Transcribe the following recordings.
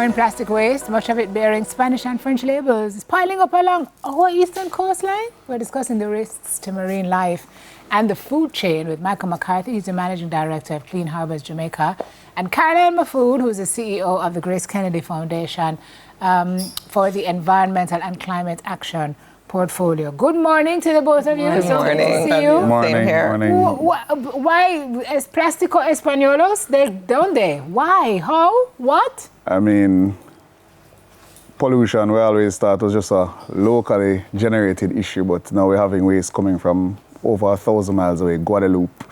Towering plastic waste, much of it bearing Spanish and French labels, is piling up along our eastern coastline. We're discussing the risks to marine life and the food chain with Michael McCarthy. He's the Managing Director of Clean Harbours Jamaica, and Carline Mahfood, who's the CEO of the GraceKennedy Foundation for the Environmental and Climate Action portfolio. Good morning to the both of you. Good morning. Good to see you. Morning. Same here. Morning. Why es plástico españolos? ¿Dónde? Why? How? What? I mean, pollution, we always thought was just a locally generated issue, but now we're having waste coming from over 1,000 miles away. Guadeloupe,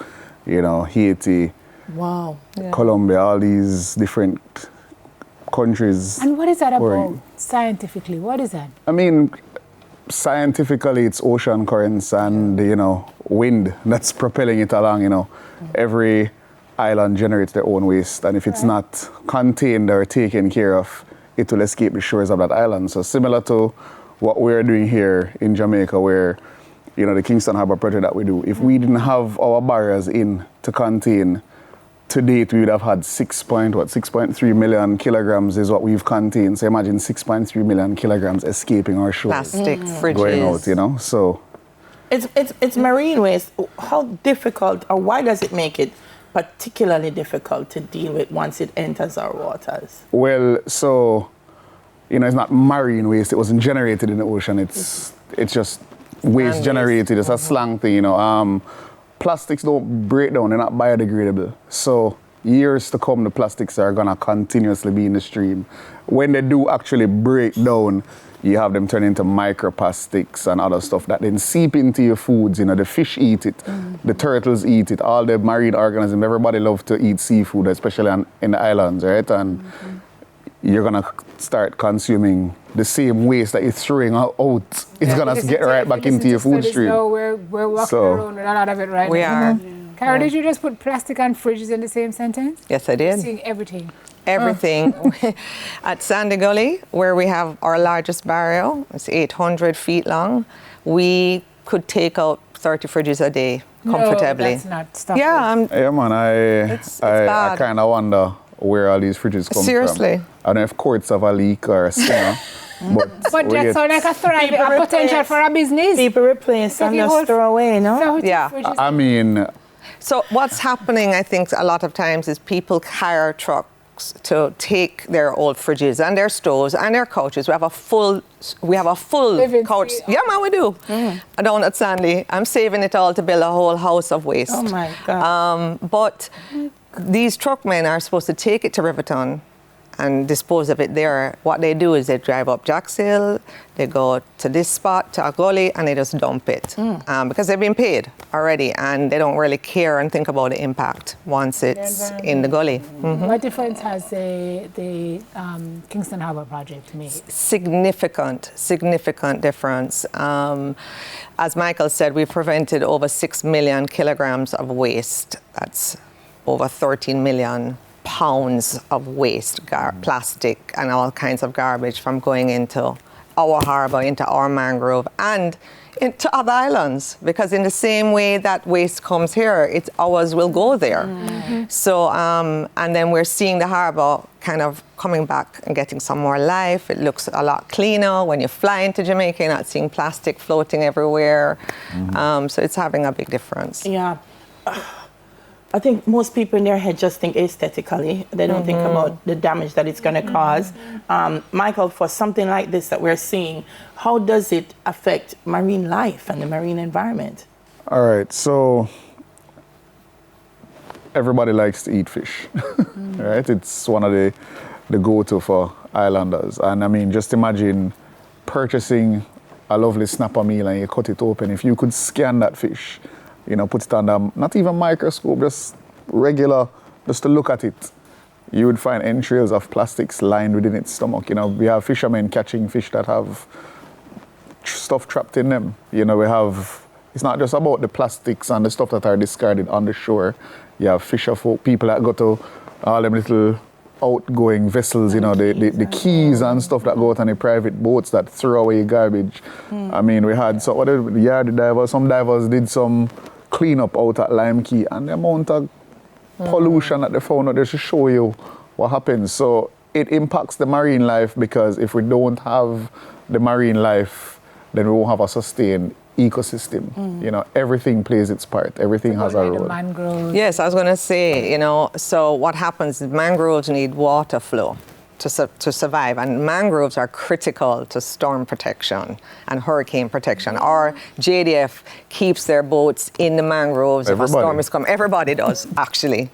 Haiti, Wow. Yeah. Colombia, all these different countries. And what is that about scientifically? What is that? I mean, scientifically, it's ocean currents and, wind that's propelling it along, Every island generates their own waste, and if it's not contained or taken care of, it will escape the shores of that island. So similar to what we're doing here in Jamaica, where, the Kingston Harbour project that we do, if we didn't have our barriers in to contain, to date we would have had 6.3 million kilograms is what we've contained. So imagine 6.3 million kilograms escaping our shores. Plastic fridges. Going out, so. It's marine waste. How difficult, or why does it make it particularly difficult to deal with once it enters our waters? Well, so, it's not marine waste. It wasn't generated in the ocean. It's just waste generated. It's a slang thing, Plastics don't break down. They're not biodegradable. So years to come, the plastics are going to continuously be in the stream. When they do actually break down, you have them turn into microplastics and other stuff that then seep into your foods. The fish eat it, the turtles eat it, all the marine organisms. Everybody loves to eat seafood, especially in the islands, right? And you're going to start consuming the same waste that you're throwing out. It's going to get right back into your food stream. So we're walking around with a lot of it right now. We are. Carol, did you just put plastic and fridges in the same sentence? Yes, I did. Seeing everything. Everything. At Sandy Gully, where we have our largest barrier, it's 800 feet long, we could take out 30 fridges a day comfortably. No, that's not stuff. Yeah, Man, I kind of wonder where all these fridges come from. Seriously. I don't know if quartz have a leak or a spinner. But that sounds like a potential for a business. People replace and just throw away, no? Yeah. I mean... So what's happening, I think, a lot of times is people hire trucks to take their old fridges and their stoves and their couches. We have a full couch. Yeah, man, we do. Down at Sandy. I'm saving it all to build a whole house of waste. Oh my God. But these truckmen are supposed to take it to Riverton and dispose of it there. What they do is they drive up Jack's Hill, they go to this spot, to a gully, and they just dump it. Because they've been paid already, and they don't really care and think about the impact once it's in the gully. What difference has the Kingston Harbour project made? Significant difference. As Michael said, we've prevented over 6 million kilograms of waste. That's over 13 million pounds of waste, plastic and all kinds of garbage from going into our harbour, into our mangrove, and into other islands. Because in the same way that waste comes here, ours will go there. So, and then we're seeing the harbour kind of coming back and getting some more life. It looks a lot cleaner. When you fly into Jamaica, you're not seeing plastic floating everywhere. So it's having a big difference. Yeah. I think most people in their head just think aesthetically. They don't think about the damage that it's going to cause. Michael, for something like this that we're seeing, how does it affect marine life and the marine environment? All right, so everybody likes to eat fish, right? It's one of the go-to for islanders. And I mean, just imagine purchasing a lovely snapper meal and you cut it open. If you could scan that fish, put it under, not even microscope, just regular, just to look at it, you would find entrails of plastics lined within its stomach. We have fishermen catching fish that have stuff trapped in them. It's not just about the plastics and the stuff that are discarded on the shore. You have fisher folk, people that go to all them little outgoing vessels, the keys and stuff that go out on the private boats that throw away garbage. I mean, we had some divers did some cleanup out at Lime Key, and the amount of pollution that they found out there to show you what happens. So it impacts the marine life, because if we don't have the marine life, then we won't have a sustained ecosystem. You know, everything plays its part. Everything has a role. Mangroves. Yes, I was going to say, you know, so what happens is mangroves need water flow to survive, and mangroves are critical to storm protection and hurricane protection. Our JDF keeps their boats in the mangroves if a storm is coming. Everybody does, actually.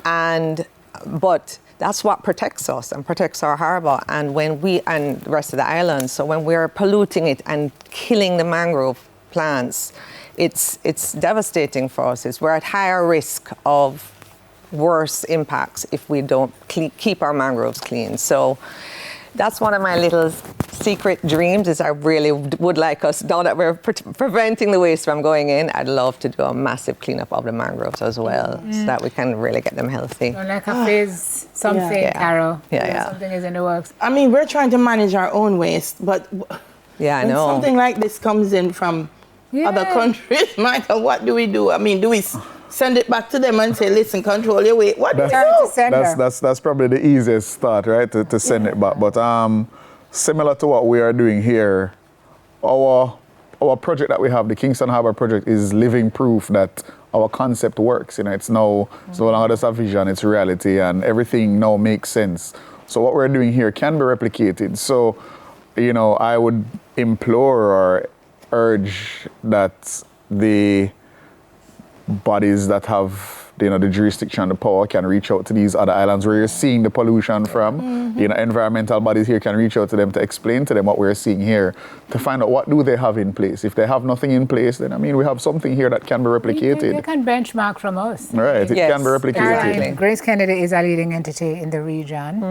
But that's what protects us and protects our harbour, and the rest of the island. So when we're polluting it and killing the mangrove plants, it's devastating for us. We're at higher risk of worse impacts if we don't keep our mangroves clean. So that's one of my little secret dreams, is I really would like us, now that we're preventing the waste from going in, I'd love to do a massive cleanup of the mangroves as well, so that we can really get them healthy. So like a phase something, Carol. Something is in the works. I mean, we're trying to manage our own waste, but I when know. something like this comes in from other countries, Michael, what do we do? I mean, do we send it back to them and say, listen, control your weight? What do we do? That's probably the easiest start, right, to send it back. But similar to what we are doing here, our project that we have, the Kingston Harbour project, is living proof that our concept works. You know, it's no longer just a vision, it's reality, and everything now makes sense. So what we're doing here can be replicated. So, you know, I would implore or urge that the bodies that have, you know, the jurisdiction, the power, can reach out to these other islands where you're seeing the pollution from. You know, environmental bodies here can reach out to them to explain to them what we're seeing here, to find out what do they have in place. If they have nothing in place, then I mean, we have something here that can be replicated. They can benchmark from us. Right, it can be replicated. Carline, GraceKennedy is a leading entity in the region,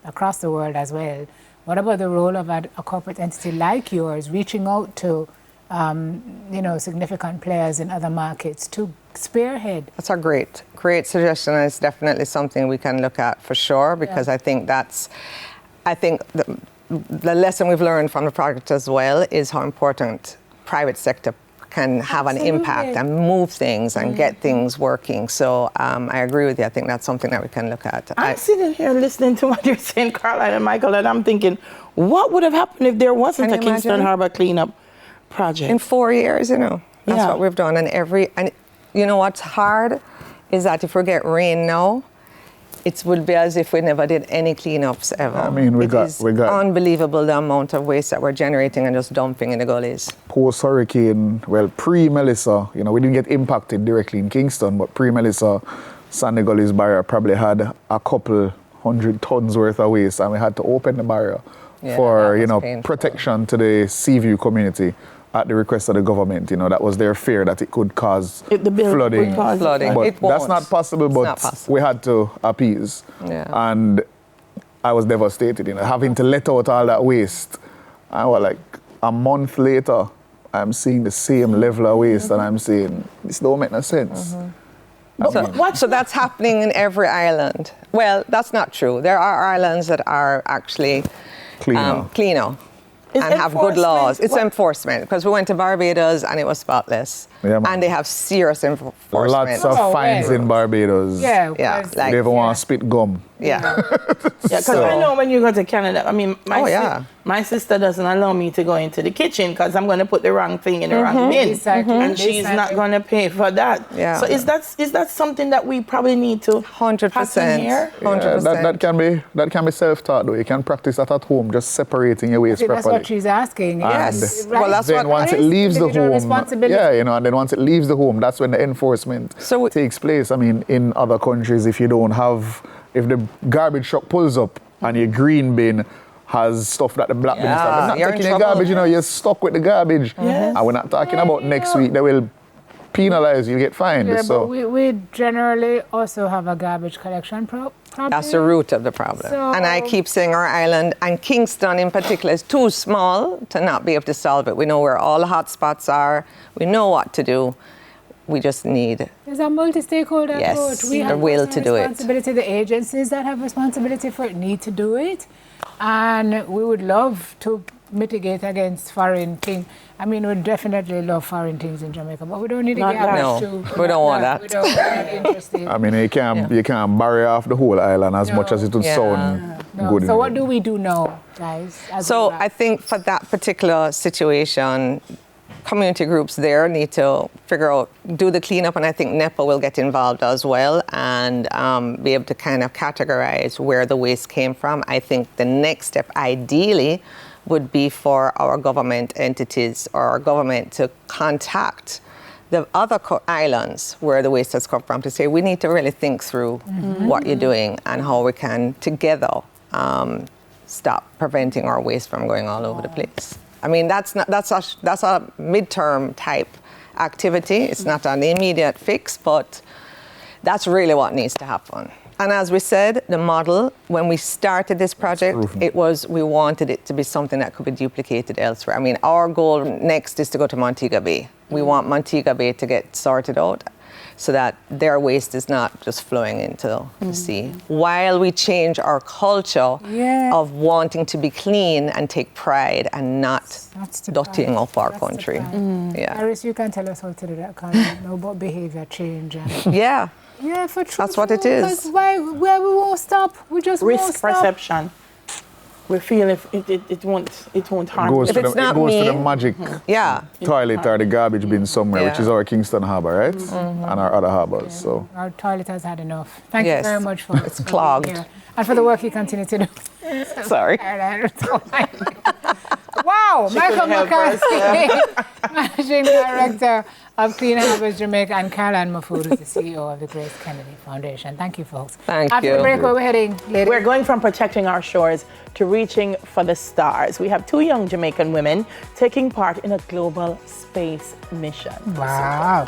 across the world as well. What about the role of a corporate entity like yours reaching out to you know, significant players in other markets to spearhead? That's a great suggestion, and it's definitely something we can look at for sure, because I think the lesson we've learned from the project as well is how important private sector can have an impact and move things and get things working. So I agree with you. I think that's something that we can look at. I'm sitting here listening to what you're saying, Carline and Michael, and I'm thinking, what would have happened if there wasn't a Kingston Harbour cleanup project? In 4 years, you know, that's what we've done. And you know what's hard is that if we get rain now, it would be as if we never did any cleanups ever. I mean, we got unbelievable the amount of waste that we're generating and just dumping in the gullies. Post-hurricane, well, pre-Melissa, you know, we didn't get impacted directly in Kingston, but pre-Melissa, Sandy Gully's barrier probably had a couple 100 tons worth of waste, and we had to open the barrier for, you know, painful protection to the Seaview community at the request of the government. You know, that was their fear that it could cause flooding. But that's not possible, but we had to appease. And I was devastated, you know, having to let out all that waste. I was like, a month later, I'm seeing the same level of waste, and I'm saying, this don't make no sense. So that's happening in every island. Well, that's not true. There are islands that are actually cleaner. And have good laws. It's enforcement, because we went to Barbados and it was spotless. And they have serious enforcement. Lots of fines in Barbados. Like they even want to spit gum. Because I know when you go to Canada, I mean, my sister doesn't allow me to go into the kitchen because I'm going to put the wrong thing in the wrong bin. And she's not going to pay for that. So is that something that we probably need to 100% here? 100%. That can be self-taught though. You can practice that at home, just separating your waste properly. That's what she's asking. Yes. Right. Well, that's then what once it leaves the home, you know, and then once it leaves the home, that's when the enforcement takes place. I mean, in other countries, if the garbage truck pulls up and your green bin has stuff that the black bin stuff, they're not taking your garbage, you know, you're stuck with the garbage. And we're not talking about next week, they will penalize you, get fined. But we generally also have a garbage collection problem. That's the root of the problem. And I keep saying our island, and Kingston in particular, is too small to not be able to solve it. We know where all the hot spots are. We know what to do. We just need... There's a multi-stakeholder approach. We have the will to do it. The agencies that have responsibility for it need to do it. And we would love to mitigate against foreign things. I mean, we definitely love foreign things in Jamaica, but we don't need to Not get that. attached No, to. we don't want that. We're not interested. I mean, you can't bury off the whole island as much as it would Yeah. sound No. good. So what do we do now, guys? as So we wrap? I think for that particular situation, community groups there need to figure out, do the cleanup, and I think NEPA will get involved as well and be able to kind of categorize where the waste came from. I think the next step, ideally, would be for our government entities or our government to contact the other islands where the waste has come from to say, we need to really think through what you're doing and how we can together stop preventing our waste from going all over the place. I mean, that's a midterm type activity. It's not an immediate fix, but that's really what needs to happen. And as we said, the model, when we started this project, we wanted it to be something that could be duplicated elsewhere. I mean, our goal next is to go to Montego Bay. We want Montego Bay to get sorted out so that their waste is not just flowing into the sea. While we change our culture of wanting to be clean and take pride and not dirtying up our country. Yeah. Harris, you can tell us how to do that, Carline, about behavior change. And Yeah. yeah, for true. That's what it is. That's why we won't stop. We just won't Risk stop. perception. We feel if it won't harm. Goes If to it's the, it not goes to me- the magic Yeah. toilet or the garbage bin somewhere, which Yeah. is our Kingston Harbour, right? And our other harbours. So Our toilet has had enough. Thank you Yes. very much for It's clogged. being here. And for the work you continue to do. Sorry. Wow, Michael couldn't help McCarthy, Managing Director of Clean Harbours Jamaica, and Carline Mahfood, who's the CEO of the GraceKennedy Foundation. Thank you, folks. Thank After you. the break, where we're heading, ladies? We're going from protecting our shores to reaching for the stars. We have 2 young Jamaican women taking part in a global space mission. Wow.